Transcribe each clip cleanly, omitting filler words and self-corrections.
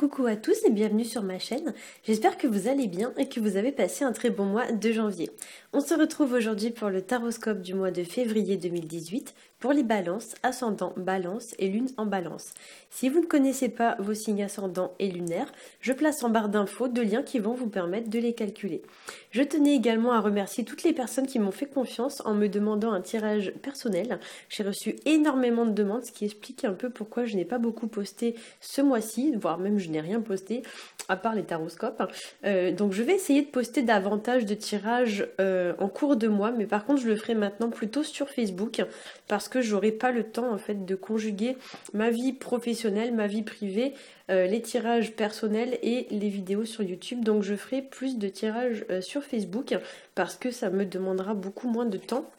Coucou à tous et bienvenue sur ma chaîne, j'espère que vous allez bien et que vous avez passé un très bon mois de janvier. On se retrouve aujourd'hui pour le taroscope du mois de février 2018 pour les balances, ascendant balance et lune en balance. Si vous ne connaissez pas vos signes ascendants et lunaires, je place en barre d'infos deux liens qui vont vous permettre de les calculer. Je tenais également à remercier toutes les personnes qui m'ont fait confiance en me demandant un tirage personnel. J'ai reçu énormément de demandes, ce qui explique un peu pourquoi je n'ai pas beaucoup posté ce mois-ci, voire même je n'ai rien posté à part les taroscopes. Donc je vais essayer de poster davantage de tirages en cours de mois, mais par contre je le ferai maintenant plutôt sur Facebook parce que j'aurai pas le temps en fait de conjuguer ma vie professionnelle, ma vie privée, les tirages personnels et les vidéos sur YouTube. Donc je ferai plus de tirages sur Facebook parce que ça me demandera beaucoup moins de temps.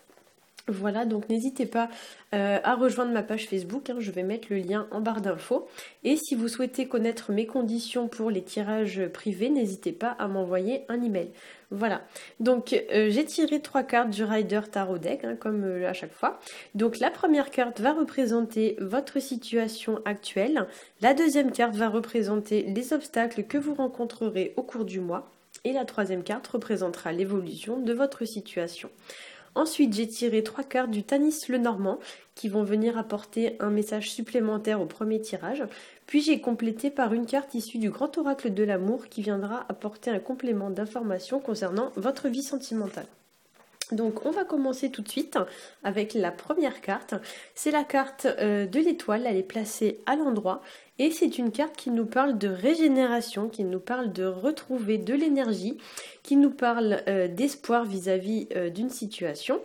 Voilà, donc n'hésitez pas à rejoindre ma page Facebook, je vais mettre le lien en barre d'infos. Et si vous souhaitez connaître mes conditions pour les tirages privés, n'hésitez pas à m'envoyer un email. Voilà, donc j'ai tiré 3 cartes du Rider Tarot Deck, comme à chaque fois. Donc la première carte va représenter votre situation actuelle, la deuxième carte va représenter les obstacles que vous rencontrerez au cours du mois, et la troisième carte représentera l'évolution de votre situation. Ensuite, j'ai tiré 3 cartes du Tanis Lenormand qui vont venir apporter un message supplémentaire au premier tirage. Puis j'ai complété par une carte issue du Grand Oracle de l'amour qui viendra apporter un complément d'information concernant votre vie sentimentale. Donc on va commencer tout de suite avec la première carte. C'est la carte de l'étoile, elle est placée à l'endroit. Et c'est une carte qui nous parle de régénération, qui nous parle de retrouver de l'énergie, qui nous parle d'espoir vis-à-vis d'une situation.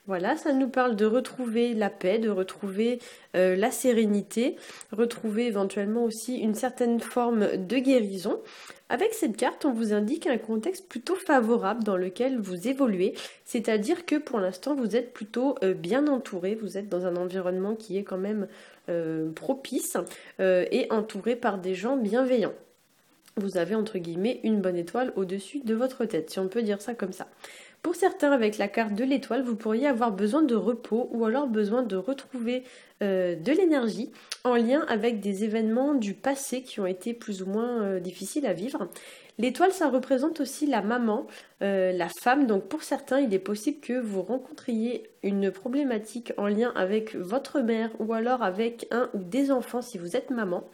Voilà, ça nous parle de retrouver la paix, de retrouver la sérénité, retrouver éventuellement aussi une certaine forme de guérison. Avec cette carte, on vous indique un contexte plutôt favorable dans lequel vous évoluez, c'est-à-dire que pour l'instant, vous êtes plutôt bien entouré, vous êtes dans un environnement qui est quand même propice et entouré par des gens bienveillants. Vous avez entre guillemets une bonne étoile au-dessus de votre tête, si on peut dire ça comme ça. Pour certains, avec la carte de l'étoile, vous pourriez avoir besoin de repos ou alors besoin de retrouver de l'énergie en lien avec des événements du passé qui ont été plus ou moins difficiles à vivre. L'étoile, ça représente aussi la maman, la femme. Donc pour certains, il est possible que vous rencontriez une problématique en lien avec votre mère ou alors avec un ou des enfants si vous êtes maman.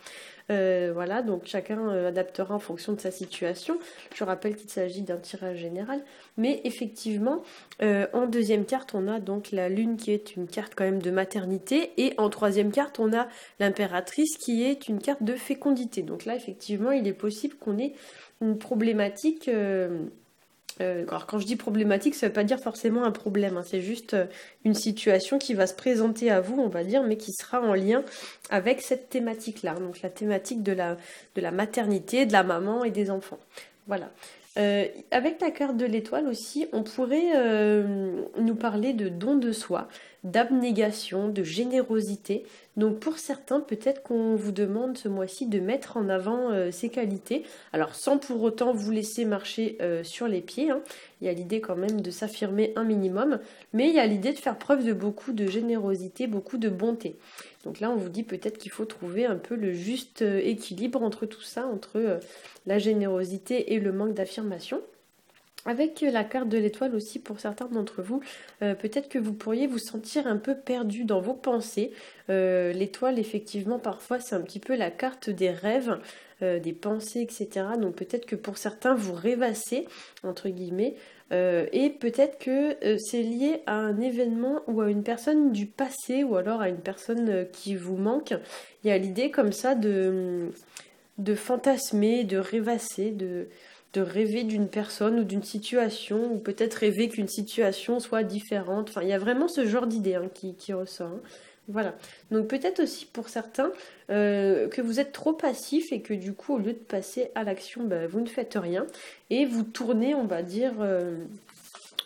Voilà, donc chacun adaptera en fonction de sa situation. Je rappelle qu'il s'agit d'un tirage général. Mais effectivement, en deuxième carte, on a donc la lune qui est une carte quand même de maternité. Et en troisième carte, on a l'impératrice qui est une carte de fécondité. Donc là, effectivement, il est possible qu'on ait une problématique... alors quand je dis problématique, ça ne veut pas dire forcément un problème, c'est juste une situation qui va se présenter à vous, on va dire, mais qui sera en lien avec cette thématique-là, donc la thématique de la maternité, de la maman et des enfants. Voilà. Avec la carte de l'étoile aussi, on pourrait nous parler de don de soi, d'abnégation, de générosité. Donc pour certains, peut-être qu'on vous demande ce mois-ci de mettre en avant ces qualités. Alors sans pour autant vous laisser marcher sur les pieds. Il y a l'idée quand même de s'affirmer un minimum. Mais il y a l'idée de faire preuve de beaucoup de générosité, beaucoup de bonté. Donc là, on vous dit peut-être qu'il faut trouver un peu le juste équilibre entre tout ça, entre la générosité et le manque d'affirmation. Avec la carte de l'étoile aussi, pour certains d'entre vous, peut-être que vous pourriez vous sentir un peu perdu dans vos pensées. L'étoile, effectivement, parfois, c'est un petit peu la carte des rêves, des pensées, etc. Donc peut-être que pour certains, vous rêvassez, entre guillemets, et peut-être que c'est lié à un événement ou à une personne du passé, ou alors à une personne qui vous manque. Il y a l'idée comme ça de fantasmer, de rêvasser, de rêver d'une personne ou d'une situation, ou peut-être rêver qu'une situation soit différente. Enfin, il y a vraiment ce genre d'idée qui ressort. Voilà. Donc peut-être aussi pour certains que vous êtes trop passif et que du coup, au lieu de passer à l'action, vous ne faites rien et vous tournez, on va dire,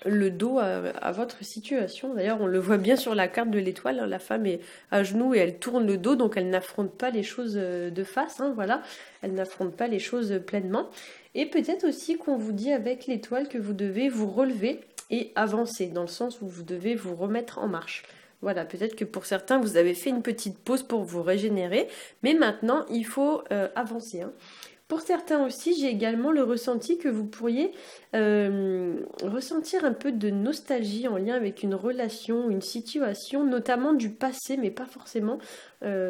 le dos à votre situation. D'ailleurs, on le voit bien sur la carte de l'étoile, la femme est à genoux et elle tourne le dos, donc elle n'affronte pas les choses de face, voilà. Elle n'affronte pas les choses pleinement. Et peut-être aussi qu'on vous dit avec l'étoile que vous devez vous relever et avancer, dans le sens où vous devez vous remettre en marche. Voilà, peut-être que pour certains, vous avez fait une petite pause pour vous régénérer, mais maintenant, il faut avancer, hein. Pour certains aussi, j'ai également le ressenti que vous pourriez ressentir un peu de nostalgie en lien avec une relation, une situation, notamment du passé, mais pas forcément.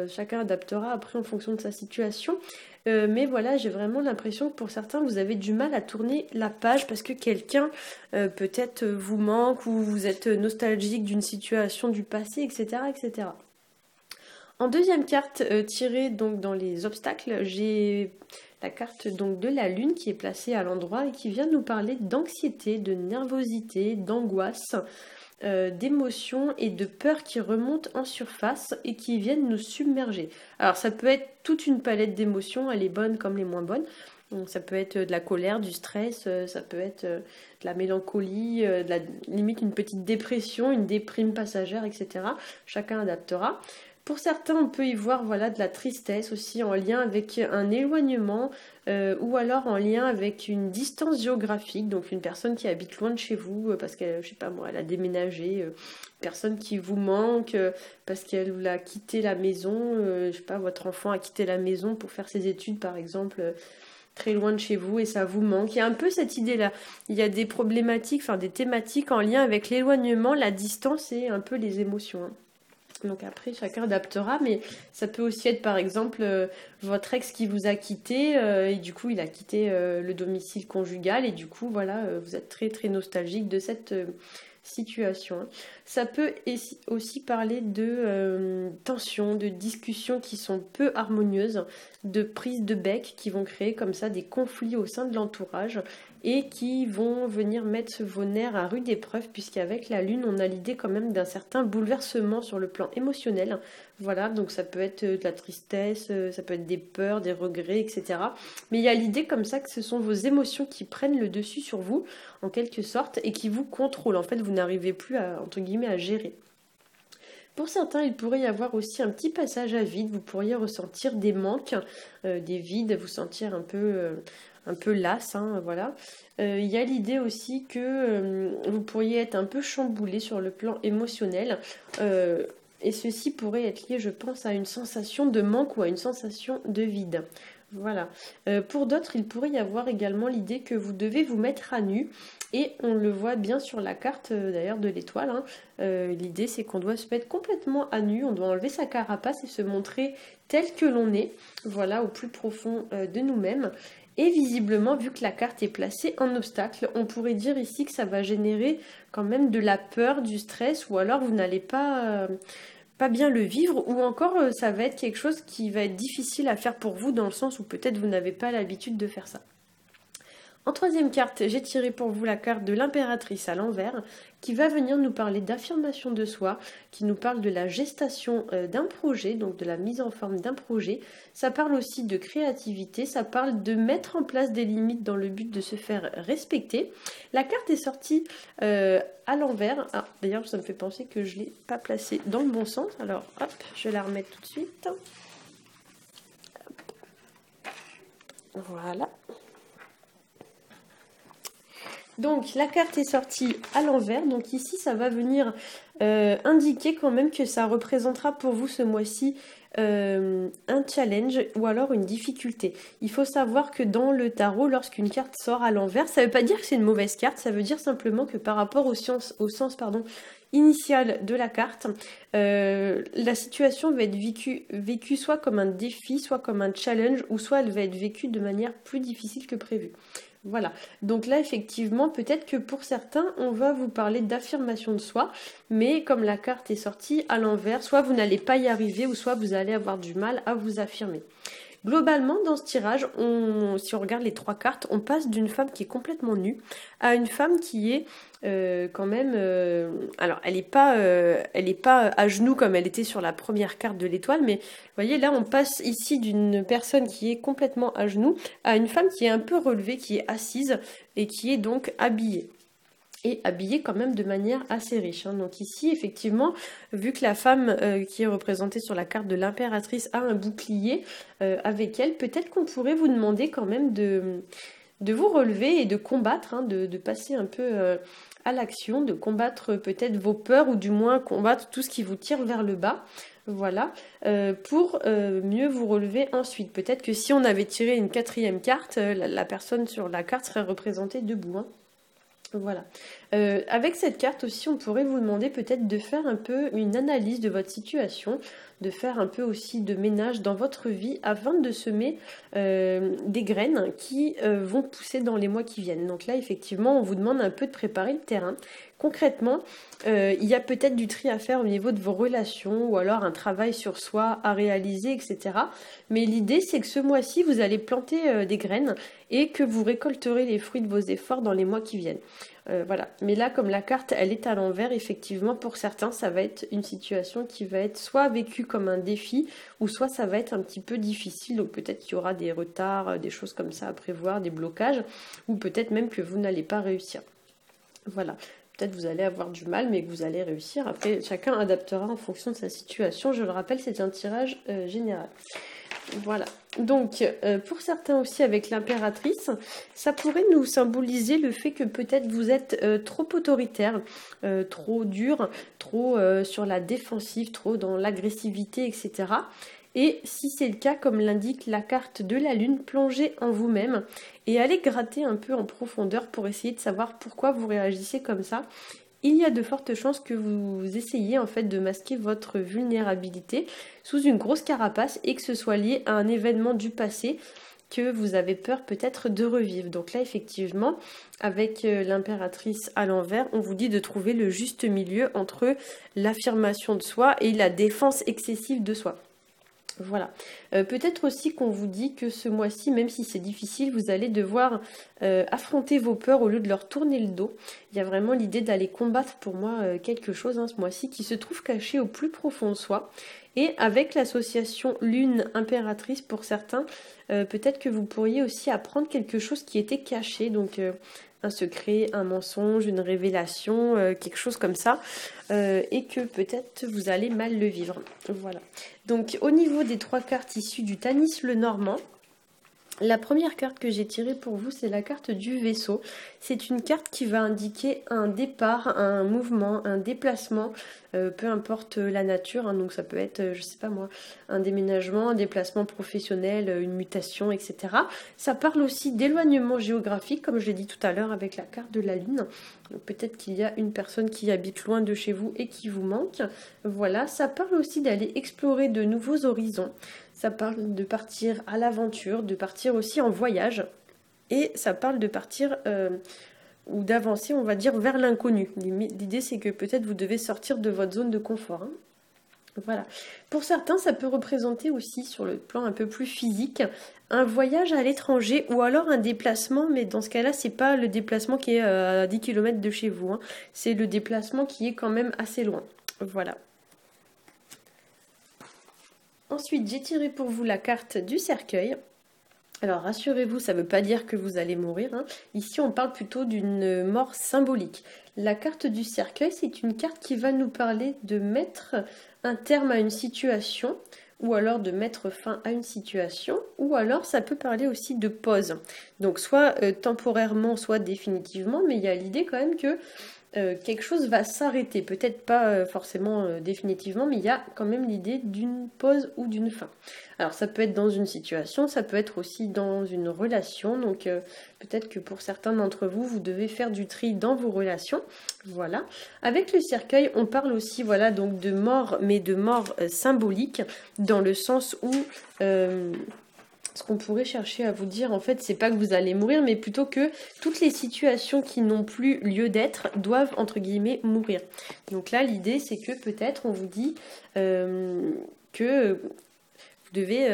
Chacun adaptera après en fonction de sa situation. Mais voilà, j'ai vraiment l'impression que pour certains, vous avez du mal à tourner la page parce que quelqu'un peut-être vous manque ou vous êtes nostalgique d'une situation du passé, etc., etc. En deuxième carte tirée donc dans les obstacles, j'ai la carte donc de la lune qui est placée à l'endroit et qui vient nous parler d'anxiété, de nervosité, d'angoisse, d'émotions et de peurs qui remontent en surface et qui viennent nous submerger. Alors ça peut être toute une palette d'émotions, elle est bonne comme les moins bonnes. Donc, ça peut être de la colère, du stress, ça peut être de la mélancolie, limite une petite dépression, une déprime passagère, etc. Chacun adaptera. Pour certains, on peut y voir voilà, de la tristesse aussi en lien avec un éloignement ou alors en lien avec une distance géographique, donc une personne qui habite loin de chez vous parce qu'elle, je sais pas moi, elle a déménagé, une personne qui vous manque parce qu'elle a quitté la maison, je sais pas, votre enfant a quitté la maison pour faire ses études par exemple. Très loin de chez vous et ça vous manque. Il y a un peu cette idée-là. Il y a des problématiques, enfin des thématiques en lien avec l'éloignement, la distance et un peu les émotions, hein. Donc après, chacun adaptera, mais ça peut aussi être par exemple votre ex qui vous a quitté et du coup il a quitté le domicile conjugal et du coup voilà, vous êtes très très nostalgique de cette situation, hein. Ça peut aussi parler de tensions, de discussions qui sont peu harmonieuses, de prises de bec qui vont créer comme ça des conflits au sein de l'entourage et qui vont venir mettre vos nerfs à rude épreuve puisqu'avec la lune on a l'idée quand même d'un certain bouleversement sur le plan émotionnel. Voilà, donc ça peut être de la tristesse, ça peut être des peurs, des regrets, etc. Mais il y a l'idée comme ça que ce sont vos émotions qui prennent le dessus sur vous en quelque sorte et qui vous contrôlent. En fait, vous n'arrivez plus à, entre guillemets, à gérer. Pour certains, il pourrait y avoir aussi un petit passage à vide. Vous pourriez ressentir des manques, des vides, vous sentir un peu las, hein, voilà. Il y a l'idée aussi que vous pourriez être un peu chamboulé sur le plan émotionnel. Et ceci pourrait être lié, je pense, à une sensation de manque ou à une sensation de vide. Voilà. Pour d'autres, il pourrait y avoir également l'idée que vous devez vous mettre à nu. Et on le voit bien sur la carte d'ailleurs de l'étoile, hein. L'idée c'est qu'on doit se mettre complètement à nu, on doit enlever sa carapace et se montrer tel que l'on est, voilà, au plus profond de nous-mêmes. Et visiblement, vu que la carte est placée en obstacle, on pourrait dire ici que ça va générer quand même de la peur, du stress, ou alors vous n'allez pas bien le vivre, ou encore ça va être quelque chose qui va être difficile à faire pour vous dans le sens où peut-être vous n'avez pas l'habitude de faire ça. En troisième carte, j'ai tiré pour vous la carte de l'impératrice à l'envers qui va venir nous parler d'affirmation de soi, qui nous parle de la gestation d'un projet, donc de la mise en forme d'un projet. Ça parle aussi de créativité, ça parle de mettre en place des limites dans le but de se faire respecter. La carte est sortie à l'envers. Ah, d'ailleurs, ça me fait penser que je ne l'ai pas placée dans le bon sens. Alors, hop, je vais la remettre tout de suite. Voilà. Donc la carte est sortie à l'envers, donc ici ça va venir indiquer quand même que ça représentera pour vous ce mois-ci un challenge ou alors une difficulté. Il faut savoir que dans le tarot, lorsqu'une carte sort à l'envers, ça ne veut pas dire que c'est une mauvaise carte, ça veut dire simplement que par rapport au sens initial de la carte, la situation va être vécue soit comme un défi, soit comme un challenge, ou soit elle va être vécue de manière plus difficile que prévu. Voilà, donc là effectivement peut-être que pour certains on va vous parler d'affirmation de soi, mais comme la carte est sortie à l'envers, soit vous n'allez pas y arriver ou soit vous allez avoir du mal à vous affirmer. Globalement, dans ce tirage, si on regarde les trois cartes, on passe d'une femme qui est complètement nue à une femme qui est quand même... alors, elle n'est pas à genoux comme elle était sur la première carte de l'étoile, mais vous voyez, là, on passe ici d'une personne qui est complètement à genoux à une femme qui est un peu relevée, qui est assise et qui est donc habillée. Et habillée quand même de manière assez riche, hein. Donc ici, effectivement, vu que la femme qui est représentée sur la carte de l'impératrice a un bouclier avec elle, peut-être qu'on pourrait vous demander quand même de vous relever et de combattre, hein, de passer un peu à l'action, de combattre peut-être vos peurs ou du moins combattre tout ce qui vous tire vers le bas. Voilà, pour mieux vous relever ensuite. Peut-être que si on avait tiré une 4e carte, la personne sur la carte serait représentée debout, hein. Voilà. Avec cette carte aussi, on pourrait vous demander peut-être de faire un peu une analyse de votre situation, de faire un peu aussi de ménage dans votre vie afin de semer des graines qui vont pousser dans les mois qui viennent. Donc là, effectivement, on vous demande un peu de préparer le terrain. Concrètement, il y a peut-être du tri à faire au niveau de vos relations ou alors un travail sur soi à réaliser, etc. Mais l'idée, c'est que ce mois-ci, vous allez planter des graines et que vous récolterez les fruits de vos efforts dans les mois qui viennent. Voilà. Mais là, comme la carte, elle est à l'envers, effectivement, pour certains, ça va être une situation qui va être soit vécue comme un défi, ou soit ça va être un petit peu difficile. Donc peut-être qu'il y aura des retards, des choses comme ça à prévoir, des blocages, ou peut-être même que vous n'allez pas réussir. Voilà. Peut-être vous allez avoir du mal, mais que vous allez réussir. Après, chacun adaptera en fonction de sa situation. Je le rappelle, c'est un tirage général. Voilà. Donc, pour certains aussi avec l'impératrice, ça pourrait nous symboliser le fait que peut-être vous êtes trop autoritaire, trop dur, trop sur la défensive, trop dans l'agressivité, etc. Et si c'est le cas, comme l'indique la carte de la Lune, plongez en vous-même et allez gratter un peu en profondeur pour essayer de savoir pourquoi vous réagissez comme ça. Il y a de fortes chances que vous essayiez en fait de masquer votre vulnérabilité sous une grosse carapace et que ce soit lié à un événement du passé que vous avez peur peut-être de revivre. Donc là, effectivement, avec l'impératrice à l'envers, on vous dit de trouver le juste milieu entre l'affirmation de soi et la défense excessive de soi. Voilà. Peut-être aussi qu'on vous dit que ce mois-ci, même si c'est difficile, vous allez devoir affronter vos peurs au lieu de leur tourner le dos. Il y a vraiment l'idée d'aller combattre pour moi quelque chose ce mois-ci qui se trouve caché au plus profond de soi. Et avec l'association Lune impératrice pour certains, peut-être que vous pourriez aussi apprendre quelque chose qui était caché. Donc un secret, un mensonge, une révélation, quelque chose comme ça, et que peut-être vous allez mal le vivre. Voilà. Donc au niveau des 3 cartes issues du Tanis le Normand, la première carte que j'ai tirée pour vous, c'est la carte du vaisseau. C'est une carte qui va indiquer un départ, un mouvement, un déplacement, peu importe la nature. Hein, donc ça peut être, je sais pas moi, un déménagement, un déplacement professionnel, une mutation, etc. Ça parle aussi d'éloignement géographique, comme je l'ai dit tout à l'heure avec la carte de la Lune. Peut-être qu'il y a une personne qui habite loin de chez vous et qui vous manque. Voilà, ça parle aussi d'aller explorer de nouveaux horizons. Ça parle de partir à l'aventure, de partir aussi en voyage. Et ça parle de partir ou d'avancer, on va dire, vers l'inconnu. L'idée, c'est que peut-être vous devez sortir de votre zone de confort. Hein. Voilà. Pour certains, ça peut représenter aussi, sur le plan un peu plus physique, un voyage à l'étranger ou alors un déplacement, mais dans ce cas-là, c'est pas le déplacement qui est à 10 km de chez vous. Hein. C'est le déplacement qui est quand même assez loin. Voilà. Ensuite, j'ai tiré pour vous la carte du cercueil. Alors rassurez-vous, ça ne veut pas dire que vous allez mourir. Hein. Ici, on parle plutôt d'une mort symbolique. La carte du cercueil, c'est une carte qui va nous parler de mettre un terme à une situation, ou alors de mettre fin à une situation, ou alors ça peut parler aussi de pause. Donc soit temporairement, soit définitivement, mais il y a l'idée quand même que quelque chose va s'arrêter, peut-être pas forcément définitivement, mais il y a quand même l'idée d'une pause ou d'une fin. Alors ça peut être dans une situation, ça peut être aussi dans une relation, donc peut-être que pour certains d'entre vous, vous devez faire du tri dans vos relations. Voilà. Avec le cercueil, on parle aussi voilà, donc de mort, mais de mort symbolique, dans le sens où... ce qu'on pourrait chercher à vous dire, en fait, c'est pas que vous allez mourir, mais plutôt que toutes les situations qui n'ont plus lieu d'être doivent, entre guillemets, mourir. Donc là, l'idée, c'est que peut-être on vous dit que vous devez...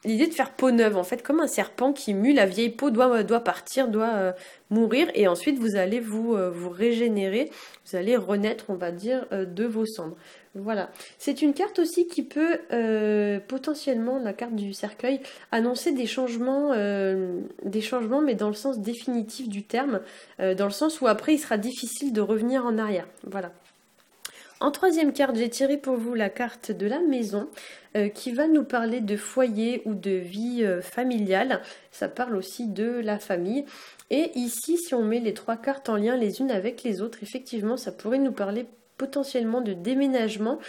l'idée de faire peau neuve, en fait, comme un serpent qui mue, la vieille peau doit partir, doit mourir, et ensuite vous allez vous régénérer, vous allez renaître, on va dire, de vos cendres. Voilà. C'est une carte aussi qui peut potentiellement, la carte du cercueil, annoncer des changements, mais dans le sens définitif du terme, dans le sens où après il sera difficile de revenir en arrière. Voilà. En troisième carte, j'ai tiré pour vous la carte de la maison qui va nous parler de foyer ou de vie familiale. Ça parle aussi de la famille. Et ici, si on met les trois cartes en lien les unes avec les autres, effectivement, ça pourrait nous parler potentiellement de déménagement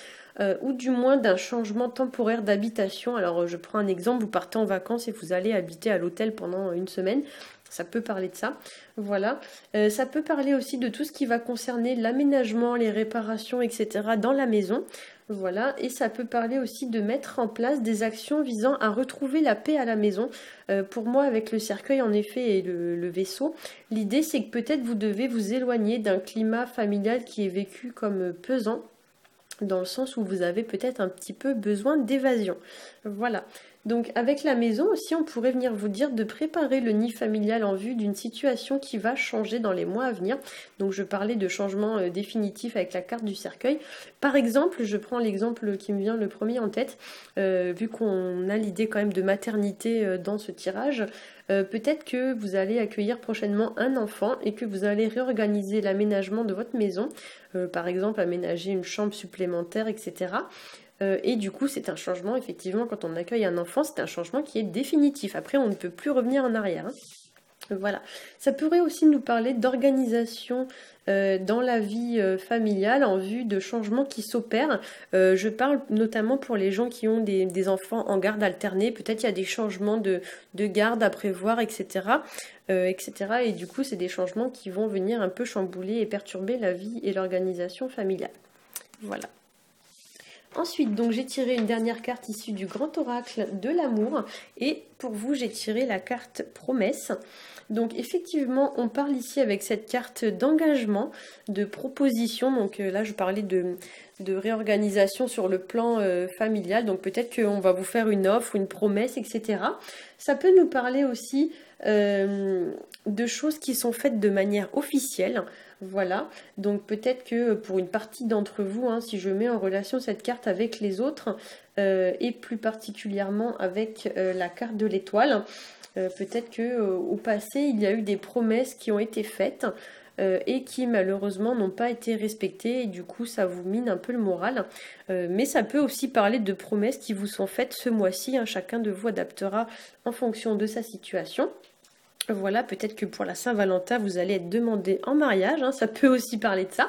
ou du moins d'un changement temporaire d'habitation. Alors je prends un exemple, vous partez en vacances et vous allez habiter à l'hôtel pendant une semaine. Ça peut parler de ça, voilà. Ça peut parler aussi de tout ce qui va concerner l'aménagement, les réparations, etc. dans la maison, voilà. Et ça peut parler aussi de mettre en place des actions visant à retrouver la paix à la maison. Pour moi, avec le cercueil en effet et le vaisseau, l'idée c'est que peut-être vous devez vous éloigner d'un climat familial qui est vécu comme pesant, dans le sens où vous avez peut-être un petit peu besoin d'évasion. Voilà. Donc avec la maison aussi, on pourrait venir vous dire de préparer le nid familial en vue d'une situation qui va changer dans les mois à venir. Donc je parlais de changement définitif avec la carte du cercueil. Par exemple, je prends l'exemple qui me vient le premier en tête, vu qu'on a l'idée quand même de maternité dans ce tirage. Peut-être que vous allez accueillir prochainement un enfant et que vous allez réorganiser l'aménagement de votre maison, par exemple aménager une chambre supplémentaire, etc. Et du coup, c'est un changement, effectivement, quand on accueille un enfant, c'est un changement qui est définitif. Après, on ne peut plus revenir en arrière. Voilà. Ça pourrait aussi nous parler d'organisation dans la vie familiale en vue de changements qui s'opèrent. Je parle notamment pour les gens qui ont des enfants en garde alternée. Peut-être il y a des changements de garde à prévoir, etc. etc. Et du coup, c'est des changements qui vont venir un peu chambouler et perturber la vie et l'organisation familiale. Voilà. Ensuite, donc j'ai tiré une dernière carte issue du grand oracle de l'amour et pour vous, j'ai tiré la carte promesse. Donc effectivement, on parle ici avec cette carte d'engagement, de proposition. Donc là, je parlais de réorganisation sur le plan familial. Donc peut-être qu'on va vous faire une offre, une promesse, etc. Ça peut nous parler aussi de choses qui sont faites de manière officielle. Voilà, donc peut-être que pour une partie d'entre vous, hein, si je mets en relation cette carte avec les autres, et plus particulièrement avec la carte de l'étoile, peut-être que au passé, il y a eu des promesses qui ont été faites et qui malheureusement n'ont pas été respectées et du coup ça vous mine un peu le moral. Mais ça peut aussi parler de promesses qui vous sont faites ce mois-ci, hein, chacun de vous adaptera en fonction de sa situation. Voilà, peut-être que pour la Saint-Valentin, vous allez être demandé en mariage, hein, ça peut aussi parler de ça.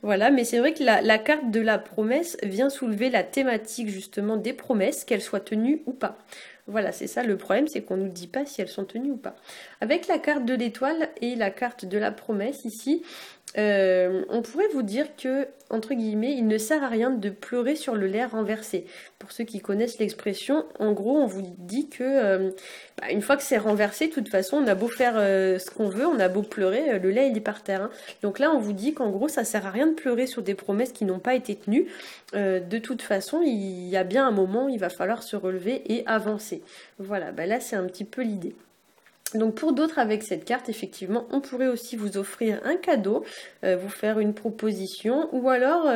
Voilà, mais c'est vrai que la carte de la promesse vient soulever la thématique justement des promesses, qu'elles soient tenues ou pas. Voilà, c'est ça le problème, c'est qu'on ne nous dit pas si elles sont tenues ou pas. Avec la carte de l'étoile et la carte de la promesse ici, on pourrait vous dire que, entre guillemets, il ne sert à rien de pleurer sur le lait renversé. Pour ceux qui connaissent l'expression, en gros, on vous dit que une fois que c'est renversé, de toute façon, on a beau faire ce qu'on veut, on a beau pleurer, le lait il est par terre. Hein. Donc là, on vous dit qu'en gros, ça sert à rien de pleurer sur des promesses qui n'ont pas été tenues. De toute façon, il y a bien un moment où il va falloir se relever et avancer. Voilà, là, c'est un petit peu l'idée. Donc pour d'autres avec cette carte, effectivement, on pourrait aussi vous offrir un cadeau, vous faire une proposition ou alors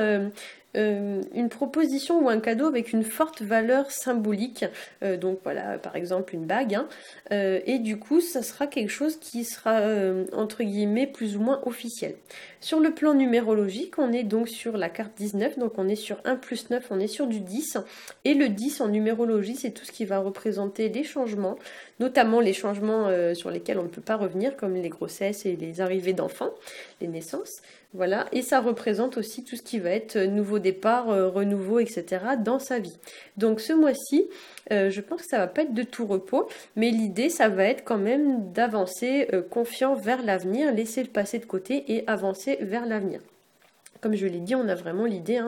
une proposition ou un cadeau avec une forte valeur symbolique. Donc voilà, par exemple une bague. Hein, et du coup, ça sera quelque chose qui sera entre guillemets plus ou moins officiel. Sur le plan numérologique, on est donc sur la carte 19, donc on est sur 1 plus 9, on est sur du 10. Et le 10 en numérologie, c'est tout ce qui va représenter les changements, notamment les changements sur lesquels on ne peut pas revenir, comme les grossesses et les arrivées d'enfants, les naissances. Voilà, et ça représente aussi tout ce qui va être nouveau départ, renouveau, etc. dans sa vie. Donc ce mois-ci, je pense que ça va pas être de tout repos, mais l'idée, ça va être quand même d'avancer confiant vers l'avenir, laisser le passé de côté et avancer vers l'avenir. Comme je l'ai dit, on a vraiment l'idée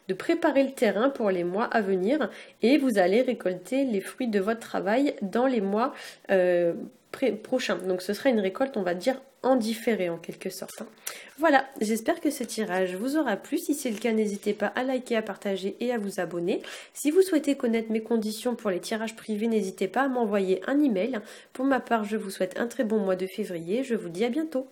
de préparer le terrain pour les mois à venir et vous allez récolter les fruits de votre travail dans les mois prochains. Donc ce sera une récolte, on va dire, en différé en quelque sorte. Voilà, j'espère que ce tirage vous aura plu. Si c'est le cas, n'hésitez pas à liker, à partager et à vous abonner. Si vous souhaitez connaître mes conditions pour les tirages privés, n'hésitez pas à m'envoyer un email. Pour ma part, je vous souhaite un très bon mois de février. Je vous dis à bientôt.